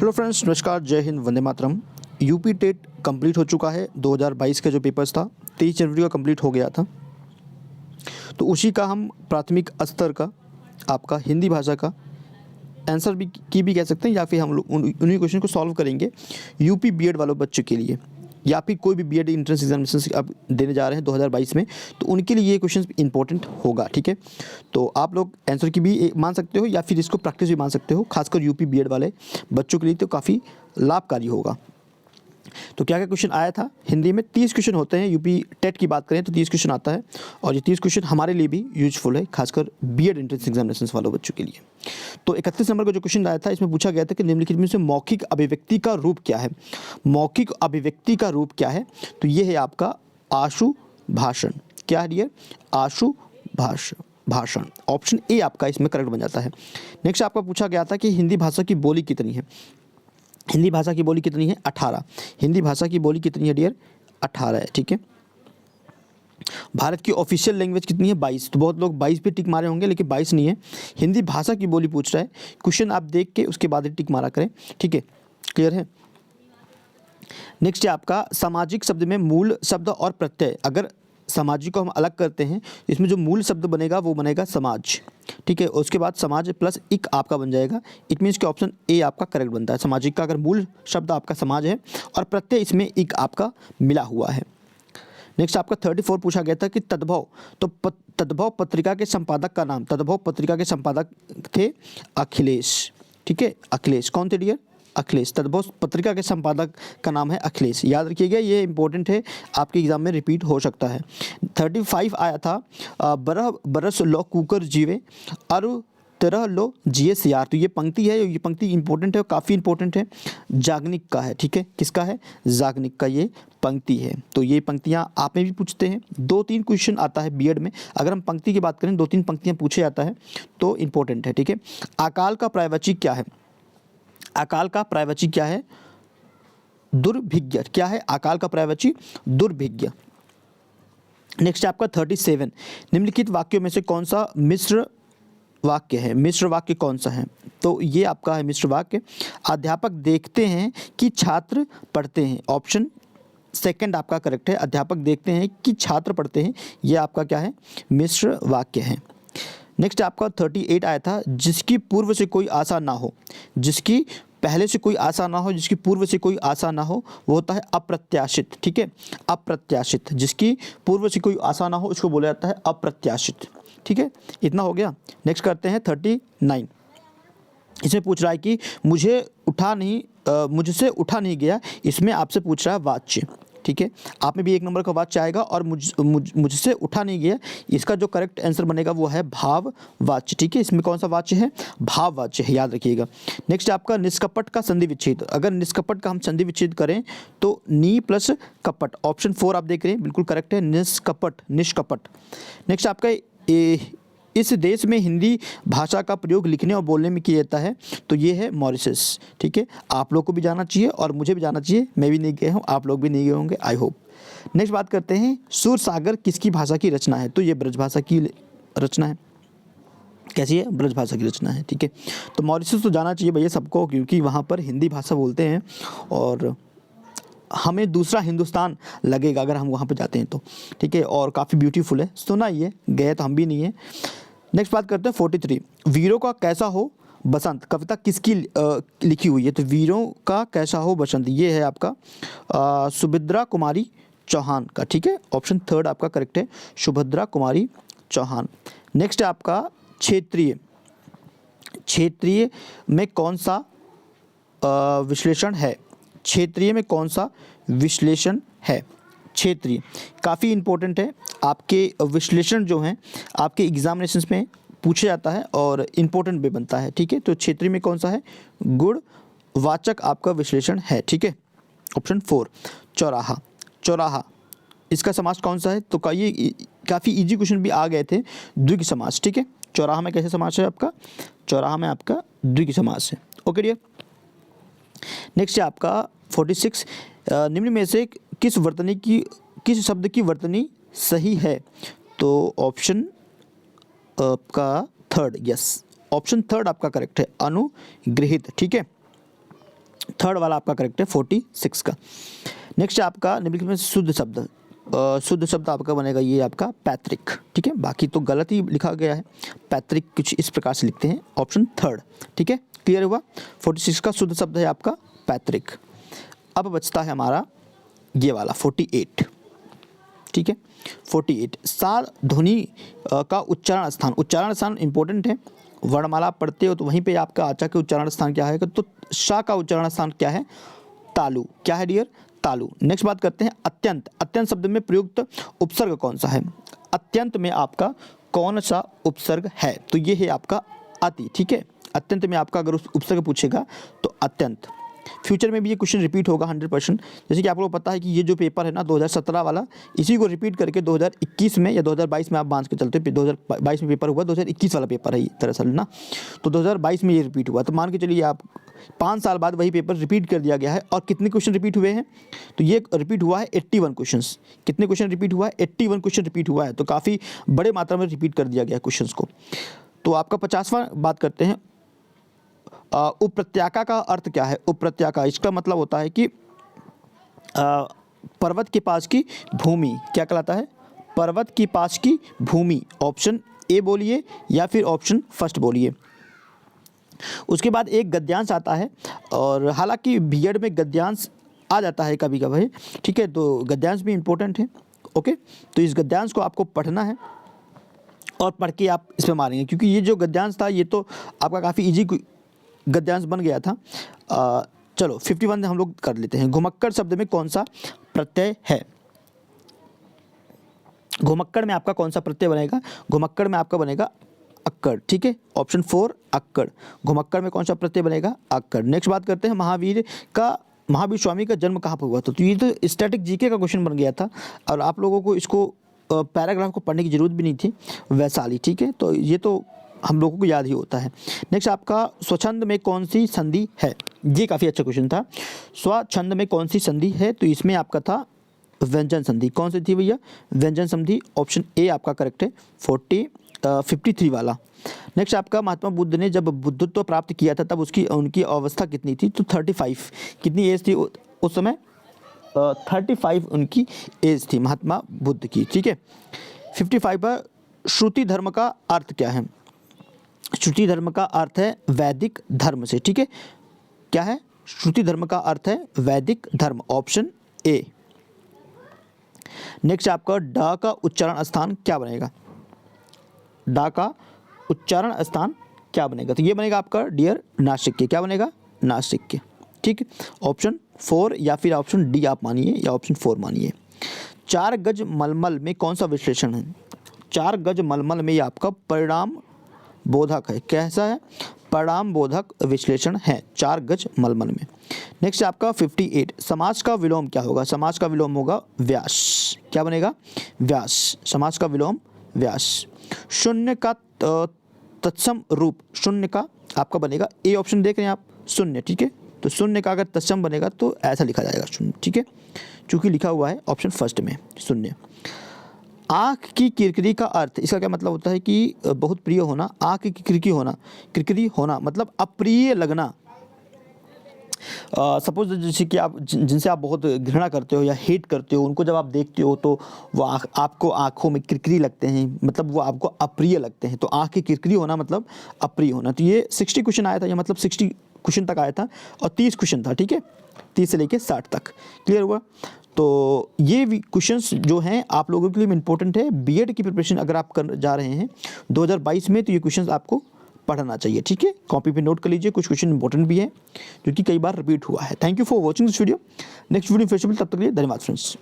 Hello friends, नमस्कार, जय Hind, Vande Mataram. UP TET complete हो चुका है। 2022 का जो पेपर्स था 23 जनवरी को कंप्लीट हो गया था। तो उसी का हम प्राथमिक स्तर का आपका हिंदी भाषा का आंसर भी कह सकते हैं, या फिर हम लोग उन्हीं क्वेश्चन को सॉल्व करेंगे यूपी बीएड वालों बच्चों के लिए, या फिर कोई भी बीएड इंट्रेंस एग्जामिनेशन आप देने जा रहे हैं 2022 में, तो उनके लिए ये क्वेश्चन इंपॉर्टेंट होगा। ठीक है, तो आप लोग आंसर की भी मान सकते हो या फिर इसको प्रैक्टिस भी मान सकते हो। खासकर यूपी बीएड वाले बच्चों के लिए तो काफ़ी लाभकारी होगा। तो क्या क्या क्वेश्चन आया था हिंदी में? 30 क्वेश्चन होते हैं। यूपी टेट की बात करें तो 30 क्वेश्चन आता है, और ये 30 क्वेश्चन हमारे लिए भी यूजफुल है, खासकर बीएड एंट्रेंस एग्जामिनेशन वालों बच्चों के लिए। तो 31 नंबर का जो क्वेश्चन आया था, इसमें पूछा गया था कि निम्नलिखित में से मौखिक अभिव्यक्ति का रूप क्या है। मौखिक अभिव्यक्ति का रूप क्या है? तो ये है आपका आशु भाषण। क्या है डियर? आशु भाषण। ऑप्शन ए आपका इसमें करेक्ट बन जाता है। नेक्स्ट आपका पूछा गया था कि हिंदी भाषा की बोली कितनी है। हिंदी भाषा की बोली कितनी है? 18। हिंदी भाषा की बोली कितनी है डियर? 18 है। ठीक है। भारत की ऑफिशियल लैंग्वेज कितनी है? 22। तो बहुत लोग 22 पे टिक मारे होंगे, लेकिन 22 नहीं है। हिंदी भाषा की बोली पूछ रहा है। क्वेश्चन आप देख के उसके बाद ही टिक मारा करें। ठीक है, क्लियर है। नेक्स्ट है आपका सामाजिक शब्द में मूल शब्द और प्रत्यय। अगर सामाजिक को हम अलग करते हैं, इसमें जो मूल शब्द बनेगा वो बनेगा समाज। ठीक है, उसके बाद समाज प्लस इक आपका बन जाएगा। इट मीन्स कि ऑप्शन ए आपका करेक्ट बनता है। सामाजिक का अगर मूल शब्द आपका समाज है और प्रत्यय इसमें इक आपका मिला हुआ है। नेक्स्ट आपका 34 पूछा गया था कि तद्भव, तो तद्भव पत्रिका के संपादक का नाम। तद्भव पत्रिका के संपादक थे अखिलेश। ठीक है, अखिलेश कौन थे डियर? अखिलेश। तद्भव पत्रिका के संपादक का नाम है अखिलेश। याद रखिएगा, ये इंपॉर्टेंट है, आपके एग्जाम में रिपीट हो सकता है। 35 आया था बरह बरस लो कुकर जीवे और तरह लो जिए सियार। तो ये पंक्ति है, ये पंक्ति इंपॉर्टेंट है, काफ़ी इंपॉर्टेंट है। जागनिक का है। ठीक है, किसका है? जागनिक का ये पंक्ति है। तो ये पंक्तियाँ आप में भी पूछते हैं। 2-3 क्वेश्चन आता है बीएड में। अगर हम पंक्ति की बात करें, 2-3 पंक्तियाँ पूछे जाता है, तो इंपॉर्टेंट है। ठीक है। अकाल का पर्यायवाची क्या है? अकाल का पर्यायवाची क्या है? दुर्भिज्ञ। क्या है अकाल का पर्यायवाची? दुर्भिज्ञ। नेक्स्ट आपका 37, निम्नलिखित वाक्यों में से कौन सा मिश्र वाक्य है? मिश्र वाक्य कौन सा है? तो ये आपका है मिश्र वाक्य। अध्यापक देखते हैं कि छात्र पढ़ते हैं। ऑप्शन सेकंड आपका करेक्ट है। अध्यापक देखते हैं कि छात्र पढ़ते हैं, ये आपका क्या है? मिश्र वाक्य है। नेक्स्ट आपका 38 आया था, जिसकी पूर्व से कोई आशा ना हो। जिसकी पहले से कोई आशा ना हो, जिसकी पूर्व से कोई आशा ना हो, वो होता है अप्रत्याशित। ठीक है, अप्रत्याशित। जिसकी पूर्व से कोई आशा ना हो, इसको बोला जाता है अप्रत्याशित। ठीक है, इतना हो गया। नेक्स्ट करते हैं 39। इसमें पूछ रहा है कि मुझसे उठा नहीं गया। इसमें आपसे पूछ रहा है वाच्य। ठीक है, आप में भी 1 नंबर का वाच्य आएगा, और मुझसे उठा नहीं गया, इसका जो करेक्ट आंसर बनेगा वो है भाववाच्य। ठीक है, इसमें कौन सा वाच्य है? भाववाच्य है, याद रखिएगा। नेक्स्ट आपका निष्कपट का संधि विच्छेद। अगर निष्कपट का हम संधि विच्छेद करें तो नी प्लस कपट। ऑप्शन 4 आप देख रहे हैं, बिल्कुल करेक्ट है, निष्कपट। नेक्स्ट आपका इस देश में हिंदी भाषा का प्रयोग लिखने और बोलने में किया जाता है, तो ये है मॉरिशस। ठीक है, आप लोग को भी जाना चाहिए और मुझे भी जाना चाहिए। मैं भी नहीं गया हूँ, आप लोग भी नहीं गए होंगे, आई होप। नेक्स्ट बात करते हैं, सूरसागर किसकी भाषा की रचना है? तो ये ब्रज भाषा की रचना है। कैसी है? ब्रज भाषा की रचना है। ठीक है, तो मॉरिशस तो जाना चाहिए भैया सबको, क्योंकि वहाँ पर हिंदी भाषा बोलते हैं और हमें दूसरा हिंदुस्तान लगेगा अगर हम वहाँ पे जाते हैं तो। ठीक है, और काफ़ी ब्यूटीफुल है, सुना ही है, गए तो हम भी नहीं है। नेक्स्ट बात करते हैं 43, वीरों का कैसा हो बसंत। कविता किसकी लिखी हुई है? तो वीरों का कैसा हो बसंत, ये है आपका सुभद्रा कुमारी चौहान का। ठीक है, ऑप्शन 3 आपका करेक्ट है, सुभद्रा कुमारी चौहान। नेक्स्ट है आपका क्षेत्रीय। क्षेत्रीय में कौन सा विश्लेषण है? क्षेत्रीय में कौन सा विश्लेषण है? क्षेत्रीय काफ़ी इंपॉर्टेंट है। आपके विश्लेषण जो हैं आपके एग्जामिनेशंस में पूछा जाता है और इम्पोर्टेंट भी बनता है। ठीक है, तो क्षेत्रीय में कौन सा है? गुणवाचक आपका विश्लेषण है। ठीक है, ऑप्शन 4। चौराहा। चौराहा इसका समास कौन सा है? तो ये काफ़ी इजी क्वेश्चन भी आ गए थे, द्विगु समास। ठीक है, चौराहा में कैसे समास है आपका? चौराहा में आपका द्विगु समास है। Okay dear. नेक्स्ट है आपका 46, निम्न में से किस शब्द की वर्तनी सही है? तो ऑप्शन आपका 3, यस, ऑप्शन 3 आपका करेक्ट है, अनुगृहित। ठीक है, थर्ड वाला आपका करेक्ट है 46 का। नेक्स्ट आपका निम्नलिखित में शुद्ध शब्द, शुद्ध शब्द आपका बनेगा ये आपका पैतृक, ठीक है, बाकी तो गलत ही लिखा गया है। पैतृक कुछ इस प्रकार से लिखते हैं, ऑप्शन थर्ड, ठीक है, क्लियर हुआ। 46 का शुद्ध शब्द है आपका पैतृक। अब बचता है हमारा ये वाला 48, ठीक है, 48 सा ध्वनि का उच्चारण स्थान। उच्चारण स्थान इंपॉर्टेंट है, वर्णमाला पढ़ते हो तो वहीं पे आपका आचा के उच्चारण स्थान क्या है, तो शा का उच्चारण स्थान क्या है, तालु, क्या है डियर, तालु। नेक्स्ट बात करते हैं अत्यंत। अत्यंत शब्द में प्रयुक्त उपसर्ग कौन सा है, अत्यंत में आपका कौन सा उपसर्ग है, तो ये है आपका अति, ठीक है। अत्यंत में आपका अगर उस उपसर्ग पूछेगा तो अत्यंत। फ्यूचर में भी ये क्वेश्चन रिपीट होगा 100%। जैसे कि आप लोगों को पता है कि ये जो पेपर है ना 2017 वाला, इसी को रिपीट करके 2021 में या 2022 में आप बांध के चलते हो, 2022 में पेपर हुआ, 2021 वाला पेपर है ये दरअसल ना, तो 2022 में ये रिपीट हुआ, तो मान के चलिए आप 5 साल बाद वही पेपर रिपीट कर दिया गया है। और कितने क्वेश्चन रिपीट हुए हैं, तो ये रिपीट हुआ है 81 क्वेश्चन। कितने क्वेश्चन रिपीट हुआ है, 81 क्वेश्चन रिपीट हुआ है, तो काफ़ी बड़े मात्रा में रिपीट कर दिया गया है क्वेश्चन को। तो आपका 50वां बात करते हैं, उपप्रत्याका का अर्थ क्या है। उपप्रत्याका, इसका मतलब होता है कि पर्वत के पास की भूमि, क्या कहलाता है, पर्वत के पास की भूमि। ऑप्शन ए बोलिए या फिर ऑप्शन फर्स्ट बोलिए। उसके बाद एक गद्यांश आता है, और हालांकि बीएड में गद्यांश आ जाता है कभी कभी, ठीक है, तो गद्यांश भी इम्पोर्टेंट है, ओके। तो इस गद्यांश को आपको पढ़ना है और पढ़ के आप इसमें मारेंगे, क्योंकि ये जो गद्यांश था ये तो आपका काफ़ी इजी गद्यांश बन गया था। चलो 51 हम लोग कर लेते हैं। घुमक्कड़ शब्द में कौन सा प्रत्यय है, घुमक्कड़ में आपका कौन सा प्रत्यय बनेगा, घुमक्कड़ में आपका बनेगा अक्कड़, ठीक है, ऑप्शन 4 अक्कड़। घुमक्कड़ में कौन सा प्रत्यय बनेगा, अक्कड़। नेक्स्ट बात करते हैं महावीर स्वामी का जन्म कहाँ पर हुआ था। तो ये तो स्टैटिक जीके का क्वेश्चन बन गया था, और आप लोगों को इसको पैराग्राफ को पढ़ने की जरूरत भी नहीं थी, वैशाली, ठीक है, तो ये तो हम लोगों को याद ही होता है। नेक्स्ट आपका स्वच्छंद में कौन सी संधि है, ये काफ़ी अच्छा क्वेश्चन था। स्वच्छंद में कौन सी संधि है, तो इसमें आपका था व्यंजन संधि। कौन सी थी भैया, व्यंजन संधि, ऑप्शन ए आपका करेक्ट है 53 वाला। नेक्स्ट आपका महात्मा बुद्ध ने जब बुद्धत्व प्राप्त किया था तब उनकी अवस्था कितनी थी, तो 35। कितनी एज थी उस समय, 35 उनकी एज थी महात्मा बुद्ध की, ठीक है। 55 पर श्रुति धर्म का अर्थ क्या है, श्रुति धर्म का अर्थ है वैदिक धर्म से, ठीक है, क्या है, श्रुति धर्म का अर्थ है वैदिक धर्म, ऑप्शन ए। नेक्स्ट आपका ड का उच्चारण स्थान क्या बनेगा, ड का उच्चारण स्थान क्या बनेगा, तो ये बनेगा आपका डियर नासिक के, क्या बनेगा, नासिक के, ठीक है, ऑप्शन 4 या फिर ऑप्शन डी आप मानिए या ऑप्शन 4 मानिए। 4 गज मलमल में कौन सा विश्लेषण है, 4 गज मलमल में ये आपका परिणाम बोधक है, कैसा है, परिणाम बोधक विश्लेषण है 4 गज मलमल में। नेक्स्ट आपका 58 समास का विलोम क्या होगा, समास का विलोम होगा व्यास, क्या बनेगा, व्यास, समास का विलोम व्यास। शून्य का तत्सम रूप, शून्य का आपका बनेगा ए, ऑप्शन देख रहे हैं आप, शून्य, ठीक है, तो शून्य का अगर तत्सम बनेगा तो ऐसा लिखा जाएगा शून्य, ठीक है, चूंकि लिखा हुआ है ऑप्शन फर्स्ट में शून्य। आँख की किरकिरी का अर्थ, इसका क्या मतलब होता है कि बहुत प्रिय होना, आँख की किरकिरी होना मतलब अप्रिय लगना। सपोज जैसे कि आप जिनसे आप बहुत घृणा करते हो या हेट करते हो, उनको जब आप देखते हो तो वो आपको आँखों में किरकिरी लगते हैं, मतलब वो आपको अप्रिय लगते हैं, तो आँख की किरकिरी होना मतलब अप्रिय होना। तो ये 60 क्वेश्चन आया था, या मतलब 60 क्वेश्चन तक आया था, और 30 क्वेश्चन था, ठीक है, 30 से लेके 60 तक, क्लियर हुआ। तो ये क्वेश्चंस जो हैं आप लोगों के लिए इंपॉर्टेंट है, बीएड की प्रिपरेशन अगर आप कर जा रहे हैं 2022 में, तो ये क्वेश्चंस आपको पढ़ना चाहिए, ठीक है, कॉपी पे नोट कर लीजिए, कुछ क्वेश्चन इंपॉर्टेंट भी है जो कि कई बार रिपीट हुआ है। Thank you for watching this video, next video फिर से मिलते, तब तक के लिए धन्यवाद फ्रेंड्स।